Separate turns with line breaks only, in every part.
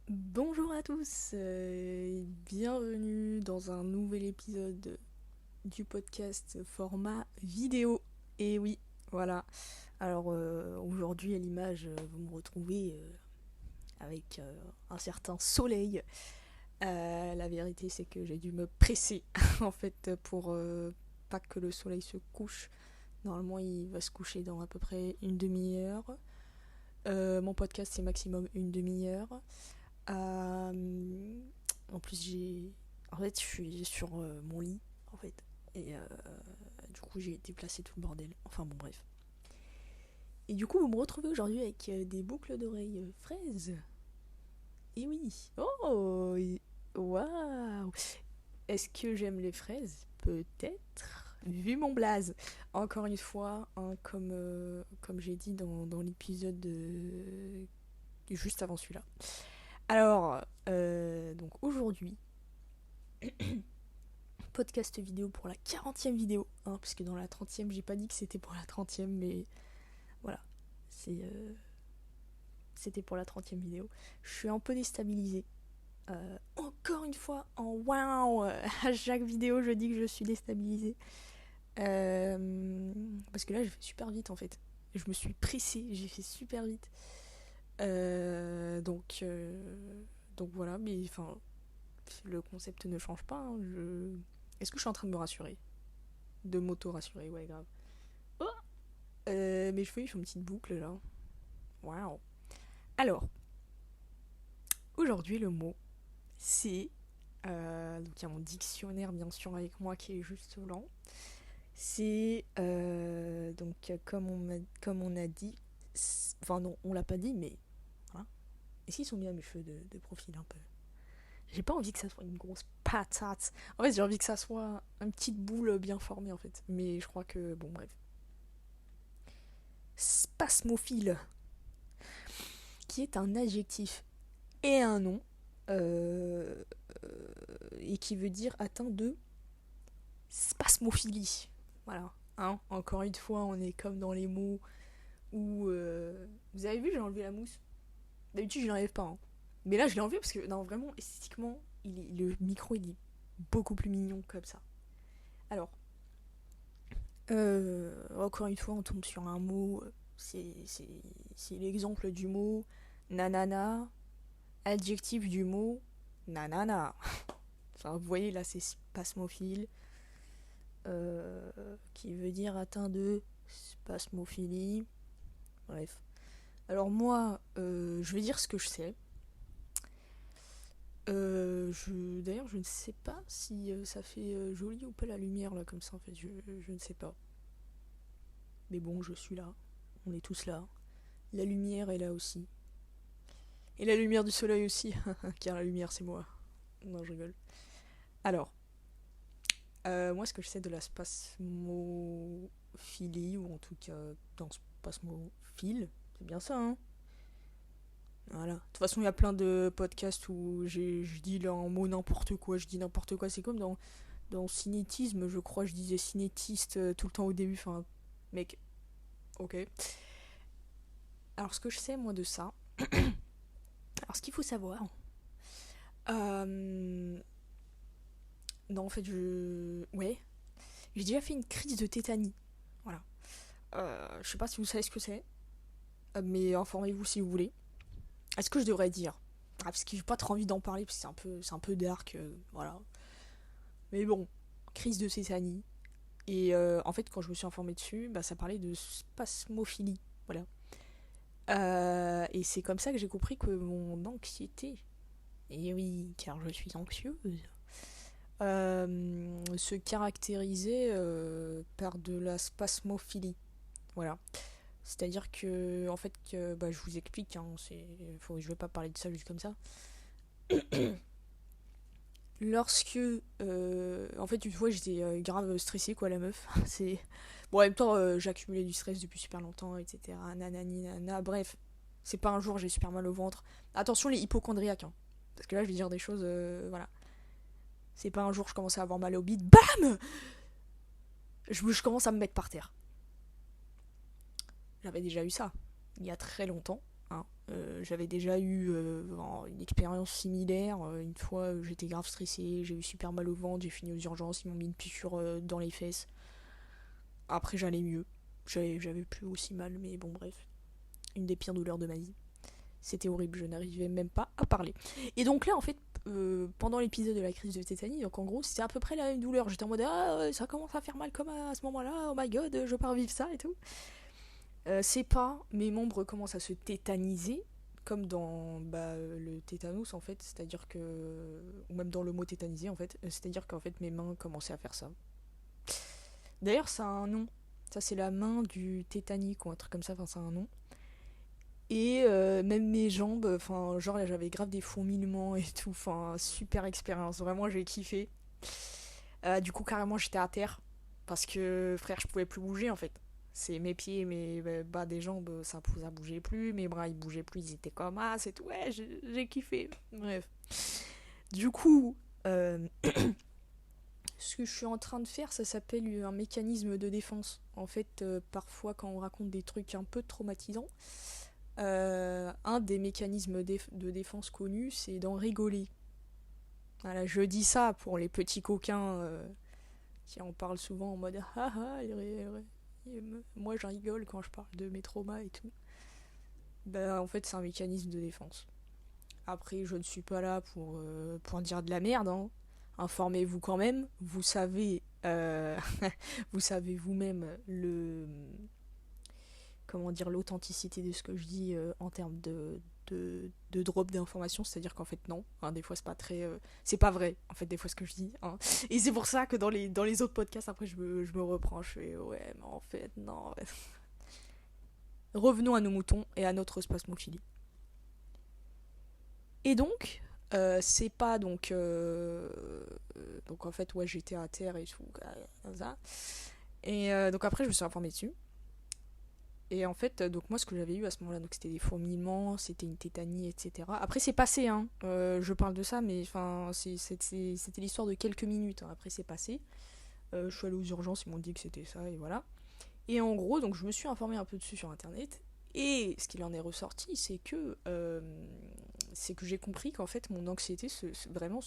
Bonjour à tous, bienvenue dans un nouvel épisode du podcast format vidéo. Et oui, voilà. Alors aujourd'hui à l'image, vous me retrouvez avec un certain soleil. La vérité c'est que j'ai dû me presser en fait pour pas que le soleil se couche. Normalement il va se coucher dans à peu près une demi-heure. Mon podcast c'est maximum une demi-heure. Euh, En plus, En fait, je suis sur mon lit, en fait. Et du coup, j'ai déplacé tout le bordel. Enfin, bon, bref. Et du coup, vous me retrouvez aujourd'hui avec des boucles d'oreilles fraises. Et oui. Oh waouh. Est-ce que j'aime les fraises? Peut-être. Vu mon blaze. Encore une fois, hein, comme j'ai dit dans l'épisode juste avant celui-là. Alors, donc aujourd'hui, podcast vidéo pour la 40e vidéo, hein, parce que dans la 30e, j'ai pas dit que c'était pour la 30e, mais voilà, c'est, c'était pour la 30e vidéo. Je suis un peu déstabilisée. Encore une fois, en waouh, à chaque vidéo, je dis que je suis déstabilisée. Parce que là, je fais super vite en fait. Je me suis pressée, j'ai fait super vite. Donc voilà, mais enfin, le concept ne change pas. Hein, Est-ce que je suis en train de me rassurer? De m'auto-rassurer, ouais, grave. Oh, mes cheveux, ils font une petite boucle là. Waouh. Alors, aujourd'hui, le mot, c'est. Donc, il y a mon dictionnaire, bien sûr, avec moi qui est juste lent. C'est. Donc, comme on a dit. Enfin, non, on l'a pas dit, mais. Voilà. Est-ce qu'ils sont bien mes cheveux de profil un peu? J'ai pas envie que ça soit une grosse patate. En fait, j'ai envie que ça soit une petite boule bien formée, en fait. Mais je crois que. Bon, bref. Spasmophile, qui est un adjectif et un nom, euh, et qui veut dire atteint de spasmophilie. Voilà. Hein, encore une fois, on est comme dans les mots où. Vous avez vu, j'ai enlevé la mousse. D'habitude, je l'enlève pas. Hein. Mais là, je l'ai enlevé parce que, non, vraiment, esthétiquement, le micro, il est beaucoup plus mignon comme ça. Alors, encore une fois, on tombe sur un mot. C'est l'exemple du mot nanana, adjectif du mot nanana. Enfin, vous voyez, là, c'est spasmophile, qui veut dire atteint de spasmophilie. Bref. Alors moi, je vais dire ce que je sais. D'ailleurs, je ne sais pas si ça fait joli ou pas la lumière, là, comme ça, en fait. Je ne sais pas. Mais bon, je suis là. On est tous là. La lumière est là aussi. Et la lumière du soleil aussi, car la lumière, c'est moi. Non, je rigole. Alors, moi, ce que je sais de la spasmophilie, ou en tout cas dans spasmophile, c'est bien ça, hein. Voilà. De toute façon, il y a plein de podcasts où je dis là en mot n'importe quoi, je dis n'importe quoi. C'est comme dans cinétisme, je crois, je disais cinétiste tout le temps au début. Enfin, mec, ok. Alors, ce que je sais, moi, de ça, alors ce qu'il faut savoir, euh, non, en fait, ouais, j'ai déjà fait une crise de tétanie. Voilà. Je sais pas si vous savez ce que c'est, mais informez-vous si vous voulez. Est-ce que je devrais dire? Parce que j'ai pas trop envie d'en parler, parce que c'est un peu dark, voilà. Mais bon, crise de tétanie. Et en fait, quand je me suis informée dessus, bah, ça parlait de spasmophilie. Voilà. Et c'est comme ça que j'ai compris que mon anxiété, et oui, car je suis anxieuse, se caractérisait par de la spasmophilie. Voilà. C'est-à-dire que, en fait, bah, je vous explique, hein, je vais pas parler de ça juste comme ça. Lorsque, en fait, une fois, j'étais grave stressée, quoi, la meuf. C'est bon, en même temps, j'accumulais du stress depuis super longtemps, etc. Nanani, nana. Bref, c'est pas un jour, j'ai super mal au ventre. Attention, les hypochondriaques, hein. Parce que là, je vais dire des choses, voilà. C'est pas un jour, je commence à avoir mal au bide, BAM je commence à me mettre par terre. J'avais déjà eu ça, il y a très longtemps, hein. J'avais déjà eu une expérience similaire. Une fois, j'étais grave stressée, j'ai eu super mal au ventre, j'ai fini aux urgences, ils m'ont mis une piqûre dans les fesses. Après, j'allais mieux. J'avais plus aussi mal, mais bon, bref. Une des pires douleurs de ma vie. C'était horrible, je n'arrivais même pas à parler. Et donc là, en fait, pendant l'épisode de la crise de tétanie, donc en gros, c'était à peu près la même douleur. J'étais en mode, ah, ça commence à faire mal comme à ce moment-là, oh my god, je veux pas revivre ça et tout. C'est pas, mes membres commencent à se tétaniser, comme dans le tétanos en fait, c'est-à-dire que. Ou même dans le mot tétanisé en fait, c'est-à-dire qu'en fait mes mains commençaient à faire ça. D'ailleurs, ça a un nom. Ça, c'est la main du tétanique ou un truc comme ça, enfin, ça a un nom. Et même mes jambes, enfin, genre là j'avais grave des fourmillements et tout, enfin, super expérience, vraiment j'ai kiffé. Du coup, carrément, j'étais à terre, parce que frère, je pouvais plus bouger en fait. C'est mes pieds, mes bas des jambes, ça bougeait plus, mes bras ils bougeaient plus, ils étaient comme ah, c'est tout, ouais, j'ai kiffé. Bref. Du coup, ce que je suis en train de faire, ça s'appelle un mécanisme de défense. En fait, parfois, quand on raconte des trucs un peu traumatisants, un des mécanismes de défense connus, c'est d'en rigoler. Voilà, je dis ça pour les petits coquins qui en parlent souvent en mode ah ah, moi j'en rigole quand je parle de mes traumas et tout. Ben, en fait, c'est un mécanisme de défense. Après, je ne suis pas là pour dire de la merde, hein. Informez-vous quand même. Vous savez, vous savez vous-même comment dire, l'authenticité de ce que je dis en termes de drop d'informations, c'est-à-dire qu'en fait non, hein, des fois c'est pas très c'est pas vrai en fait des fois ce que je dis, hein. Et c'est pour ça que dans les autres podcasts après je me reprends, je fais ouais mais en fait non. Revenons à nos moutons et à notre spasmophilie. Et donc c'est pas donc en fait ouais j'étais à terre et tout comme ça. Et donc après je me suis informée dessus. Et en fait, donc moi ce que j'avais eu à ce moment-là, donc c'était des fourmillements, c'était une tétanie, etc. Après c'est passé, hein. Je parle de ça, mais enfin c'était l'histoire de quelques minutes, hein. Après c'est passé. Je suis allée aux urgences, ils m'ont dit que c'était ça, et voilà. Et en gros, donc je me suis informée un peu dessus sur internet. Et ce qu'il en est ressorti, c'est que j'ai compris qu'en fait mon anxiété vraiment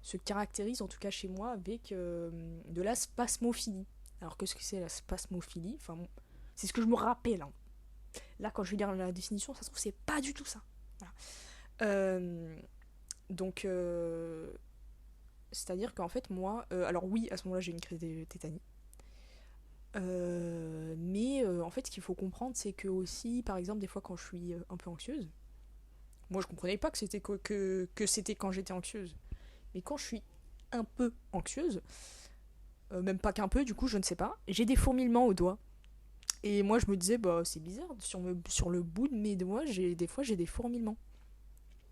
se caractérise, en tout cas chez moi, avec de la spasmophilie. Alors qu'est-ce que c'est la spasmophilie? Enfin bon, c'est ce que je me rappelle, hein. Là, quand je vais lire la définition, ça se trouve, c'est pas du tout ça. Voilà. Donc, c'est-à-dire qu'en fait, moi, alors oui, à ce moment-là, j'ai une crise de tétanie. Mais en fait, ce qu'il faut comprendre, c'est que aussi, par exemple, des fois, quand je suis un peu anxieuse, moi, je comprenais pas que c'était que c'était quand j'étais anxieuse. Mais quand je suis un peu anxieuse, même pas qu'un peu, du coup, je ne sais pas, j'ai des fourmillements aux doigts. Et moi, je me disais, bah, c'est bizarre, sur le bout de mes doigts, des fois, j'ai des fourmillements.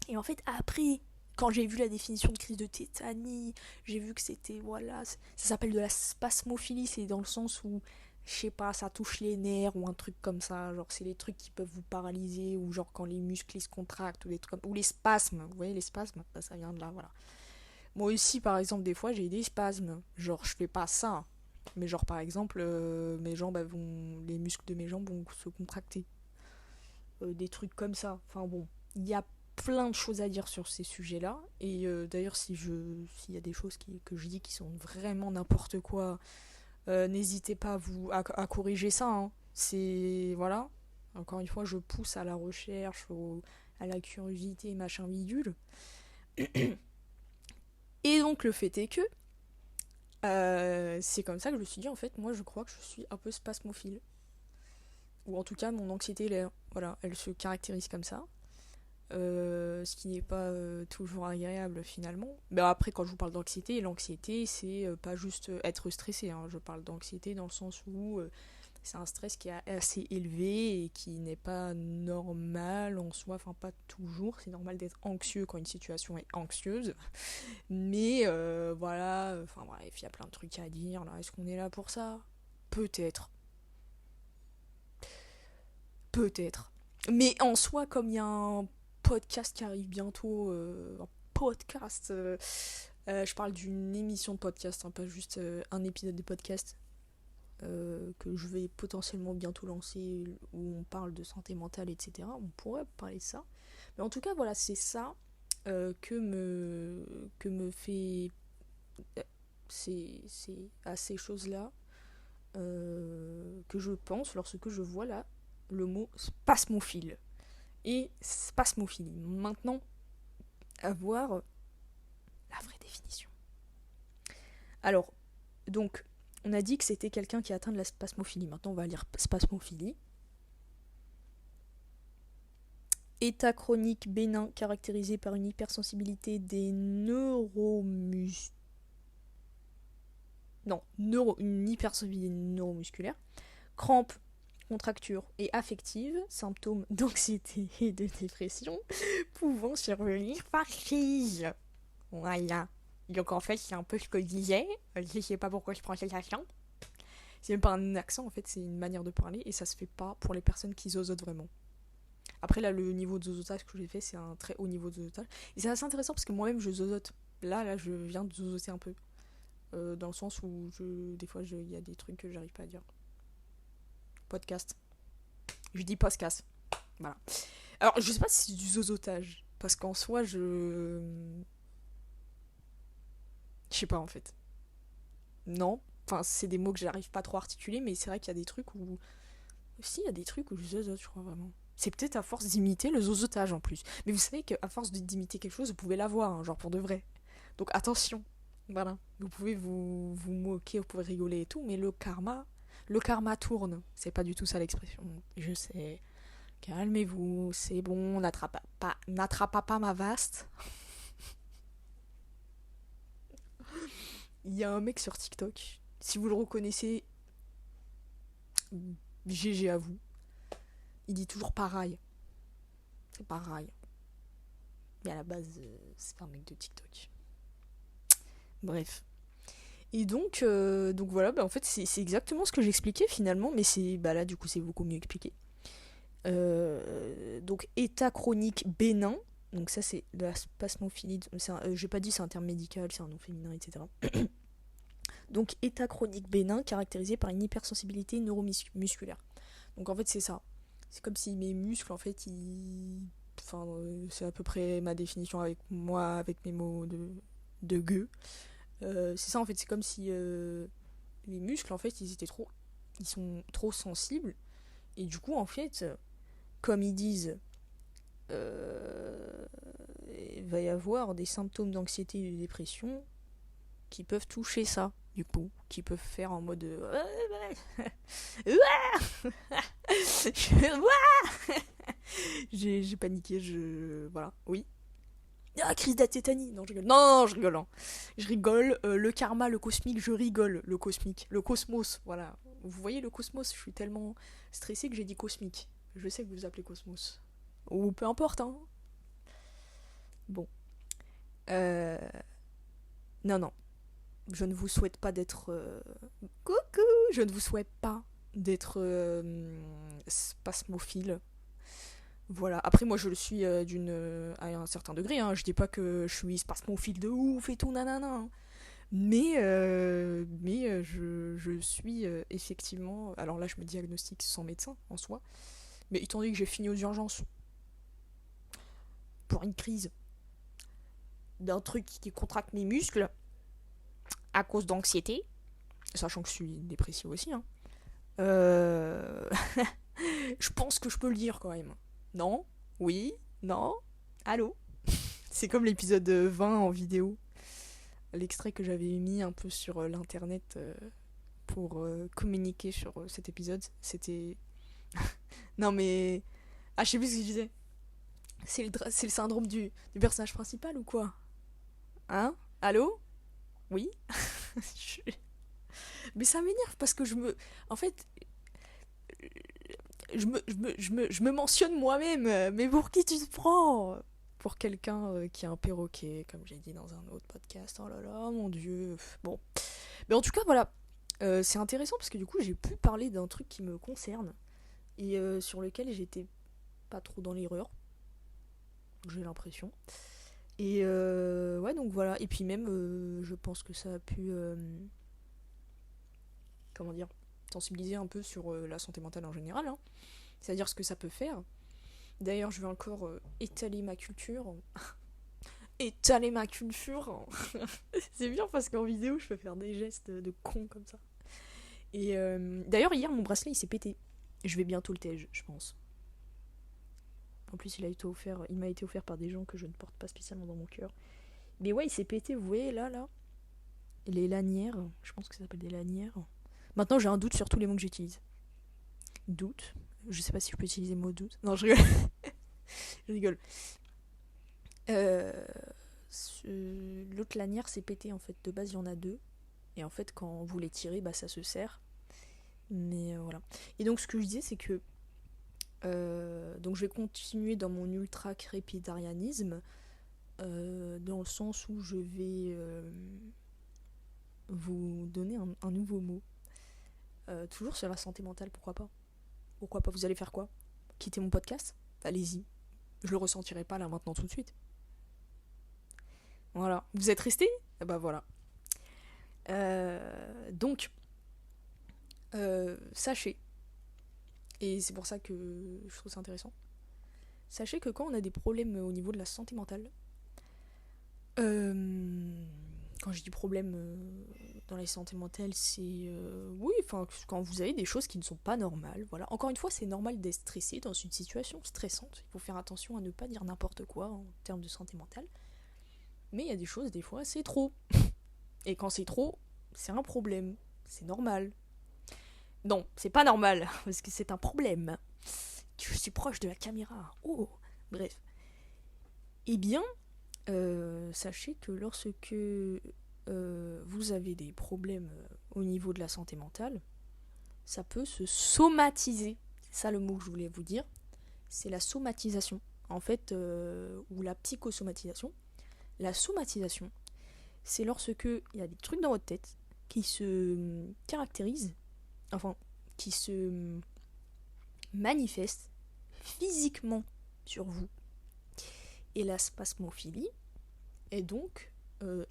Et en fait, après, quand j'ai vu la définition de crise de tétanie, j'ai vu que c'était, voilà, ça s'appelle de la spasmophilie, c'est dans le sens où, je sais pas, ça touche les nerfs ou un truc comme ça, genre c'est les trucs qui peuvent vous paralyser, ou genre quand les muscles ils se contractent, ou les trucs comme, ou les spasmes, vous voyez les spasmes, ça vient de là, voilà. Moi aussi, par exemple, des fois, j'ai des spasmes, genre je fais pas ça, mais genre par exemple, mes jambes les muscles de mes jambes vont se contracter. Des trucs comme ça. Enfin bon, il y a plein de choses à dire sur ces sujets-là. Et d'ailleurs, s'il y a des choses que je dis qui sont vraiment n'importe quoi, n'hésitez pas à corriger ça, hein. C'est. Voilà. Encore une fois, je pousse à la recherche, à la curiosité, machin bidule. Et donc, le fait est que c'est comme ça que je me suis dit, en fait, moi je crois que je suis un peu spasmophile. Ou en tout cas, mon anxiété, voilà, elle se caractérise comme ça. Ce qui n'est pas toujours agréable finalement. Mais après, quand je vous parle d'anxiété, l'anxiété, c'est pas juste être stressé, hein. Je parle d'anxiété dans le sens où c'est un stress qui est assez élevé et qui n'est pas normal en soi, enfin pas toujours. C'est normal d'être anxieux quand une situation est anxieuse. Mais voilà, enfin bref, il y a plein de trucs à dire. Là, est-ce qu'on est là pour ça? Peut-être. Peut-être. Mais en soi, comme il y a un podcast qui arrive bientôt, un podcast, je parle d'une émission de podcast, hein, pas juste un épisode de podcast. que je vais potentiellement bientôt lancer, où on parle de santé mentale, etc. On pourrait parler de ça. Mais en tout cas, voilà, c'est ça que me fait... C'est à ces choses-là que je pense lorsque je vois là le mot spasmophile et spasmophilie. Maintenant, à voir la vraie définition. Alors, donc, on a dit que c'était quelqu'un qui a atteint de la spasmophilie. Maintenant, on va lire spasmophilie. État chronique bénin caractérisé par une hypersensibilité des une hypersensibilité neuromusculaire, crampes, contractures et affectives, symptômes d'anxiété et de dépression, pouvant survenir par crise. Voilà. Donc en fait, c'est un peu ce que je disais. Je sais pas pourquoi je prends cet accent. C'est même pas un accent, en fait, c'est une manière de parler et ça se fait pas pour les personnes qui zozotent vraiment. Après, là, le niveau de zozotage que j'ai fait, c'est un très haut niveau de zozotage. Et c'est assez intéressant parce que moi-même, je zozote. Là, je viens de zozoter un peu. Dans le sens où, des fois, il y a des trucs que j'arrive pas à dire. Podcast. Je dis podcast. Voilà. Alors, je sais pas si c'est du zozotage. Parce qu'en soi, je sais pas, en fait. Non. Enfin, c'est des mots que j'arrive pas trop à articuler, mais c'est vrai qu'il y a des trucs où... Si, il y a des trucs où je zozote, je crois, vraiment. C'est peut-être à force d'imiter le zozotage en plus. Mais vous savez qu'à force d'imiter quelque chose, vous pouvez l'avoir, hein, genre pour de vrai. Donc attention. Voilà. Vous pouvez vous moquer, vous pouvez rigoler et tout, mais le karma tourne. C'est pas du tout ça l'expression. Je sais. Calmez-vous, c'est bon, n'attrapa pas ma vaste. Il y a un mec sur TikTok. Si vous le reconnaissez, GG à vous. Il dit toujours pareil. C'est pareil. Mais à la base, c'est pas un mec de TikTok. Bref. Et donc voilà, en fait, c'est exactement ce que j'expliquais finalement, mais là, du coup, c'est beaucoup mieux expliqué. Donc, état chronique bénin. Donc, ça, c'est de la spasmophilie. J'ai pas dit c'est un terme médical, c'est un nom féminin, etc. Donc, état chronique bénin caractérisé par une hypersensibilité neuromusculaire. Donc, en fait, c'est ça. C'est comme si mes muscles, en fait, Enfin, c'est à peu près ma définition avec moi, avec mes mots de gueux. C'est ça, en fait, c'est comme si les muscles, en fait, ils sont trop sensibles. Et du coup, en fait, comme ils disent, il va y avoir des symptômes d'anxiété et de dépression qui peuvent toucher ça, du coup, qui peuvent faire en mode j'ai paniqué, voilà, oui. Ah, crise de tétanie. Non, je rigole. Non, je rigole. Hein. Je rigole. Le karma, le cosmique, je rigole. Le cosmique. Le cosmos, voilà. Vous voyez le cosmos, je suis tellement stressée que j'ai dit cosmique. Je sais que vous appelez cosmos. Ou peu importe, hein. Bon. Non. Je ne vous souhaite pas d'être... Coucou. Je ne vous souhaite pas d'être spasmophile. Voilà. Après, moi, je le suis à un certain degré. Hein. Je dis pas que je suis spasmophile de ouf et tout, nanana. Hein. Mais je suis effectivement... Alors là, je me diagnostique sans médecin, en soi. Mais étant donné que j'ai fini aux urgences pour une crise d'un truc qui contracte mes muscles à cause d'anxiété, sachant que je suis dépressive aussi, hein, je pense que je peux le dire quand même. Non? Oui? Non? Allô? C'est comme l'épisode 20 en vidéo. L'extrait que j'avais mis un peu sur l'internet pour communiquer sur cet épisode, c'était... Non mais... Ah, je sais plus ce que je disais. C'est le syndrome du personnage principal ou quoi? Hein? Allô? Oui? Mais ça m'énerve parce que En fait, je me mentionne moi-même. Mais pour qui tu te prends? Pour quelqu'un qui est un perroquet, comme j'ai dit dans un autre podcast. Oh là là, mon dieu. Bon. Mais en tout cas, voilà. C'est intéressant parce que du coup, j'ai pu parler d'un truc qui me concerne et sur lequel j'étais pas trop dans l'erreur. J'ai l'impression. Et ouais, donc voilà. Et puis même, je pense que ça a pu... comment dire? sensibiliser un peu sur la santé mentale en général, hein. C'est-à-dire ce que ça peut faire. D'ailleurs, je vais encore étaler ma culture. Étaler ma culture. C'est bien parce qu'en vidéo, je peux faire des gestes de con comme ça. Et d'ailleurs, hier, mon bracelet, il s'est pété. Je vais bientôt le tège, je pense. En plus, il m'a été offert par des gens que je ne porte pas spécialement dans mon cœur. Mais ouais, il s'est pété, vous voyez, là. Les lanières, je pense que ça s'appelle des lanières. Maintenant, j'ai un doute sur tous les mots que j'utilise. Doute. Je sais pas si je peux utiliser le mot doute. Non, je rigole. Je rigole. L'autre lanière s'est pété, en fait. De base, il y en a 2. Et en fait, quand vous les tirez, bah, ça se serre. Mais voilà. Et donc, ce que je disais, c'est que donc je vais continuer dans mon ultra crépidarianisme, dans le sens où je vais vous donner un nouveau mot. Toujours sur la santé mentale, pourquoi pas. Pourquoi pas, vous allez faire quoi? Quitter mon podcast? Allez-y. Je le ressentirai pas là maintenant tout de suite. Voilà. Vous êtes restés? Bah voilà. Donc, sachez, et c'est pour ça que je trouve ça intéressant, sachez que quand on a des problèmes au niveau de la santé mentale, quand je dis problème dans la santé mentale, c'est oui, enfin quand vous avez des choses qui ne sont pas normales, voilà. Encore une fois, c'est normal d'être stressé dans une situation stressante. Il faut faire attention à ne pas dire n'importe quoi en termes de santé mentale. Mais il y a des choses, des fois, c'est trop. Et quand c'est trop, c'est un problème. C'est normal. Non, c'est pas normal, parce que c'est un problème. Je suis proche de la caméra. Oh, bref. Eh bien, sachez que lorsque vous avez des problèmes au niveau de la santé mentale, ça peut se somatiser. C'est ça le mot que je voulais vous dire. C'est la somatisation. En fait, ou la psychosomatisation. La somatisation, c'est lorsque il y a des trucs dans votre tête qui se caractérisent, enfin, qui se manifestent physiquement sur vous. Et la spasmophilie est donc...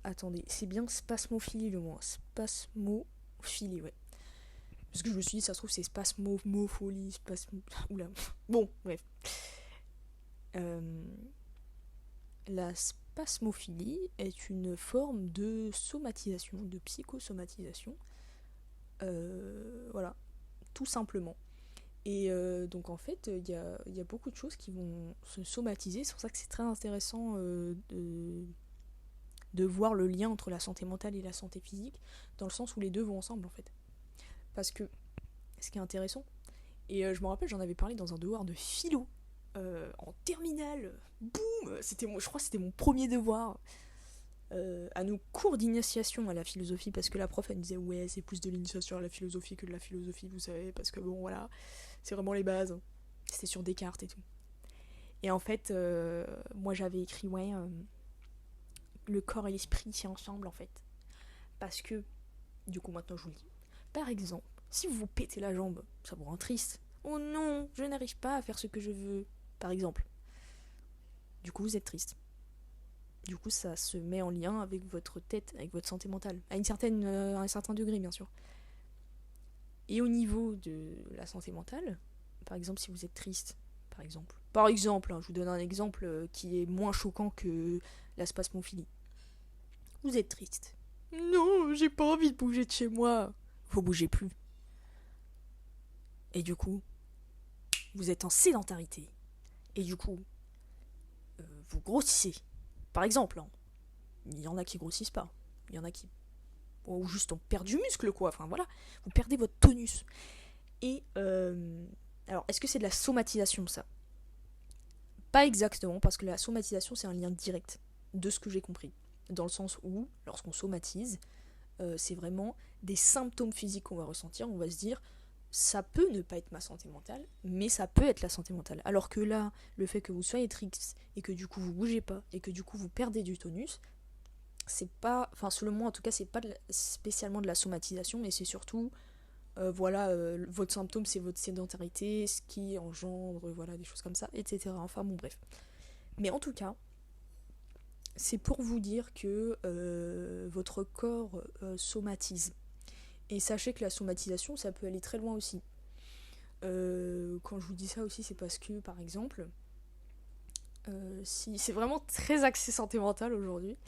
attendez, c'est bien spasmophilie le mot. Spasmophilie, ouais. Parce que je me suis dit, ça se trouve, c'est spasmophilie, Oula. Bon, bref. La spasmophilie est une forme de somatisation, de psychosomatisation. Voilà, tout simplement. Et donc en fait, il y a beaucoup de choses qui vont se somatiser. C'est pour ça que c'est très intéressant de voir le lien entre la santé mentale et la santé physique, dans le sens où les deux vont ensemble en fait. Parce que ce qui est intéressant, et je me rappelle, j'en avais parlé dans un devoir de philo, en terminale, boum, je crois que c'était mon premier devoir, à nos cours d'initiation à la philosophie, parce que la prof elle me disait ouais c'est plus de l'initiation à la philosophie que de la philosophie, vous savez, parce que bon voilà, c'est vraiment les bases, c'était sur Descartes et tout. Et en fait, moi j'avais écrit ouais, le corps et l'esprit c'est ensemble en fait, parce que, du coup maintenant je vous le dis, par exemple, si vous vous pétez la jambe, ça vous rend triste, oh non, je n'arrive pas à faire ce que je veux, par exemple, du coup vous êtes triste. Du coup, ça se met en lien avec votre tête, avec votre santé mentale, à un certain degré, bien sûr. Et au niveau de la santé mentale, par exemple, si vous êtes triste, par exemple, hein, je vous donne un exemple qui est moins choquant que la spasmophilie. Vous êtes triste. Non, j'ai pas envie de bouger de chez moi. Vous bougez plus. Et du coup, vous êtes en sédentarité. Et du coup, vous grossissez. Par exemple, hein. Il y en a qui grossissent pas. Il y en a qui... ou juste on perd du muscle, quoi. Enfin, voilà. Vous perdez votre tonus. Et... alors, est-ce que c'est de la somatisation, ça? Pas exactement, parce que la somatisation, c'est un lien direct, de ce que j'ai compris. Dans le sens où, lorsqu'on somatise, c'est vraiment des symptômes physiques qu'on va ressentir. On va se dire... ça peut ne pas être ma santé mentale, mais ça peut être la santé mentale. Alors que là, le fait que vous soyez triste et que du coup vous bougez pas et que du coup vous perdez du tonus, c'est pas, enfin selon moi en tout cas, c'est pas spécialement de la somatisation, mais c'est surtout, votre symptôme c'est votre sédentarité, ce qui engendre, voilà, des choses comme ça, etc. Enfin bon bref. Mais en tout cas, c'est pour vous dire que votre corps somatise. Et sachez que la somatisation, ça peut aller très loin aussi. Quand je vous dis ça aussi, c'est parce que, par exemple, si c'est vraiment très axé santé mentale aujourd'hui,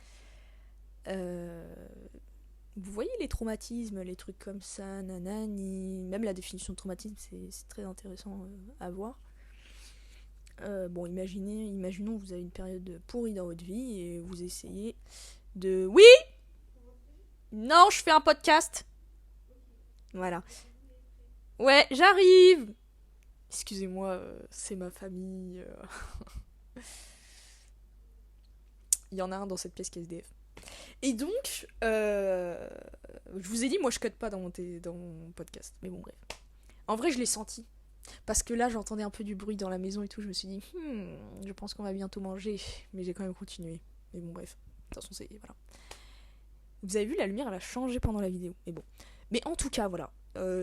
vous voyez les traumatismes, les trucs comme ça, nanani, même la définition de traumatisme, c'est très intéressant à voir. Bon, imaginons vous avez une période pourrie dans votre vie et vous essayez de... Oui. Non, je fais un podcast. Voilà. Ouais, j'arrive. Excusez-moi, c'est ma famille. Il y en a un dans cette pièce qui est SDF. Et donc, je vous ai dit, moi je cut pas dans mon podcast. Mais bon, bref. En vrai, je l'ai senti. Parce que là, j'entendais un peu du bruit dans la maison et tout. Je me suis dit, je pense qu'on va bientôt manger. Mais j'ai quand même continué. Mais bon, bref. De toute façon, c'est... Voilà. Vous avez vu, la lumière, elle a changé pendant la vidéo. Mais bon. Mais en tout cas, voilà.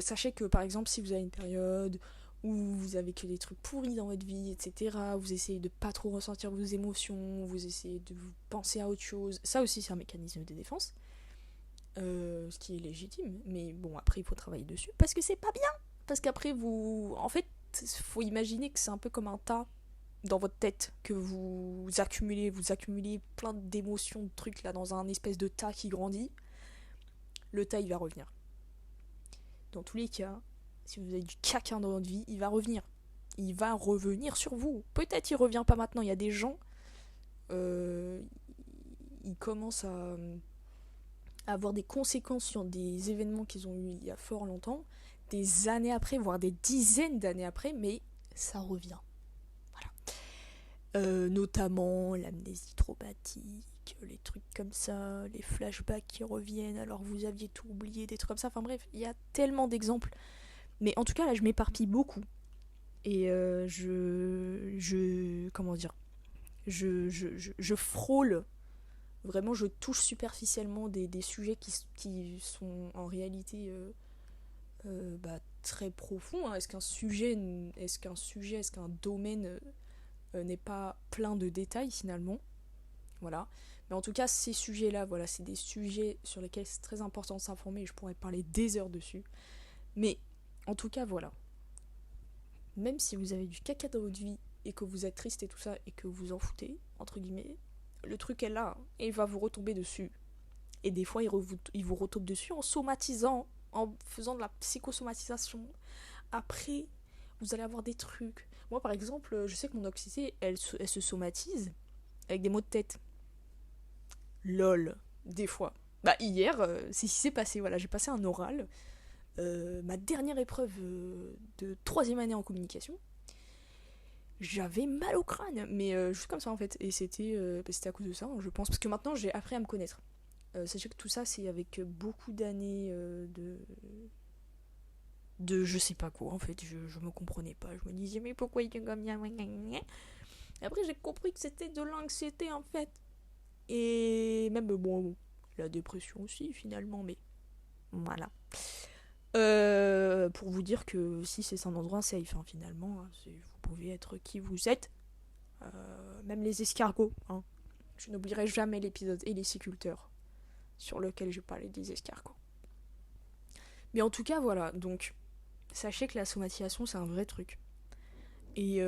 Sachez que, par exemple, si vous avez une période où vous avez que des trucs pourris dans votre vie, etc., vous essayez de pas trop ressentir vos émotions, vous essayez de vous penser à autre chose. Ça aussi, c'est un mécanisme de défense. Ce qui est légitime. Mais bon, après, il faut travailler dessus. Parce que c'est pas bien. Parce qu'après, vous... En fait, faut imaginer que c'est un peu comme un tas dans votre tête que vous accumulez plein d'émotions, de trucs là dans un espèce de tas qui grandit. Le tas, il va revenir. Dans tous les cas, si vous avez du caca dans votre vie, il va revenir. Il va revenir sur vous. Peut-être il revient pas maintenant. Il y a des gens, ils commencent à avoir des conséquences sur des événements qu'ils ont eu il y a fort longtemps, des années après, voire des dizaines d'années après, mais ça revient. Voilà. Notamment l'amnésie traumatique, les trucs comme ça, les flashbacks qui reviennent alors que vous aviez tout oublié, des trucs comme ça. Enfin bref, il y a tellement d'exemples. Mais en tout cas, là, je m'éparpille beaucoup. Et comment dire, je frôle, vraiment, je touche superficiellement des sujets qui sont en réalité très profonds. Hein. Est-ce qu'un domaine n'est pas plein de détails finalement? Voilà. Mais en tout cas, ces sujets-là, voilà, c'est des sujets sur lesquels c'est très important de s'informer et je pourrais parler des heures dessus. Mais en tout cas, voilà. Même si vous avez du caca dans votre vie et que vous êtes triste et tout ça et que vous en foutez, entre guillemets, le truc est là et il va vous retomber dessus. Et des fois, il vous retombe dessus en somatisant, en faisant de la psychosomatisation. Après, vous allez avoir des trucs. Moi, par exemple, je sais que mon anxiété, elle se somatise avec des maux de tête. Lol, des fois. Bah, hier, c'est ce qui s'est passé. Voilà, j'ai passé un oral. Ma dernière épreuve de 3e année en communication, j'avais mal au crâne, mais juste comme ça en fait. Et c'était à cause de ça, je pense, parce que maintenant j'ai appris à me connaître. Sachez que tout ça, c'est avec beaucoup d'années de je sais pas quoi en fait. Je me comprenais pas. Je me disais, mais pourquoi il est comme ça? Et après, j'ai compris que c'était de l'anxiété en fait. Et même, bon, la dépression aussi finalement, mais voilà. Pour vous dire que si c'est un endroit safe, hein, finalement, vous pouvez être qui vous êtes, même les escargots. Hein. Je n'oublierai jamais l'épisode et les ciculteurs sur lequel je parlais des escargots. Mais en tout cas, voilà, donc sachez que la somatisation c'est un vrai truc. Et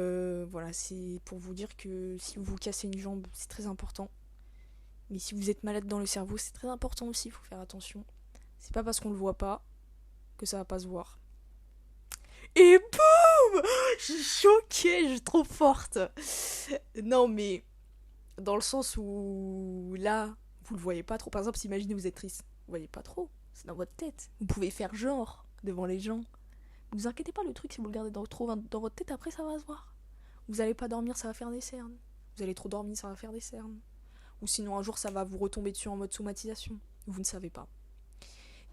voilà, c'est pour vous dire que si vous vous cassez une jambe, c'est très important. Mais si vous êtes malade dans le cerveau, c'est très important aussi, il faut faire attention. C'est pas parce qu'on le voit pas que ça va pas se voir. Et boum! Je suis choquée, je suis trop forte. Non mais, dans le sens où là, vous le voyez pas trop. Par exemple, imaginez vous êtes triste. Vous voyez pas trop, c'est dans votre tête. Vous pouvez faire genre devant les gens. Ne vous inquiétez pas, le truc, si vous le gardez trop dans votre tête, après ça va se voir. Vous allez pas dormir, ça va faire des cernes. Vous allez trop dormir, ça va faire des cernes. Ou sinon un jour ça va vous retomber dessus en mode somatisation. Vous ne savez pas.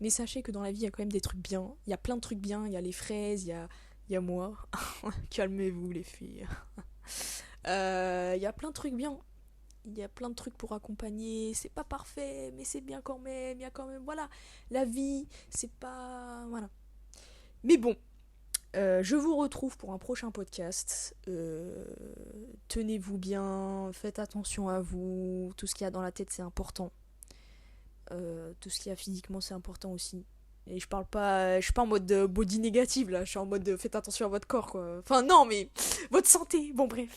Mais sachez que dans la vie, il y a quand même des trucs bien. Il y a plein de trucs bien. Il y a les fraises, il y a moi. Calmez-vous, les filles. Il y a plein de trucs bien. Il y a plein de trucs pour accompagner. C'est pas parfait, mais c'est bien quand même. Il y a quand même, voilà. La vie, c'est pas... Voilà. Mais bon. Je vous retrouve pour un prochain podcast. Tenez-vous bien. Faites attention à vous. Tout ce qu'il y a dans la tête, c'est important. Tout ce qu'il y a physiquement, c'est important aussi. Et je suis pas en mode body négative là, je suis en mode faites attention à votre corps quoi. Enfin non mais votre santé. Bon bref.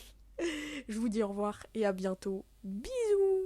Je vous dis au revoir et à bientôt. Bisous.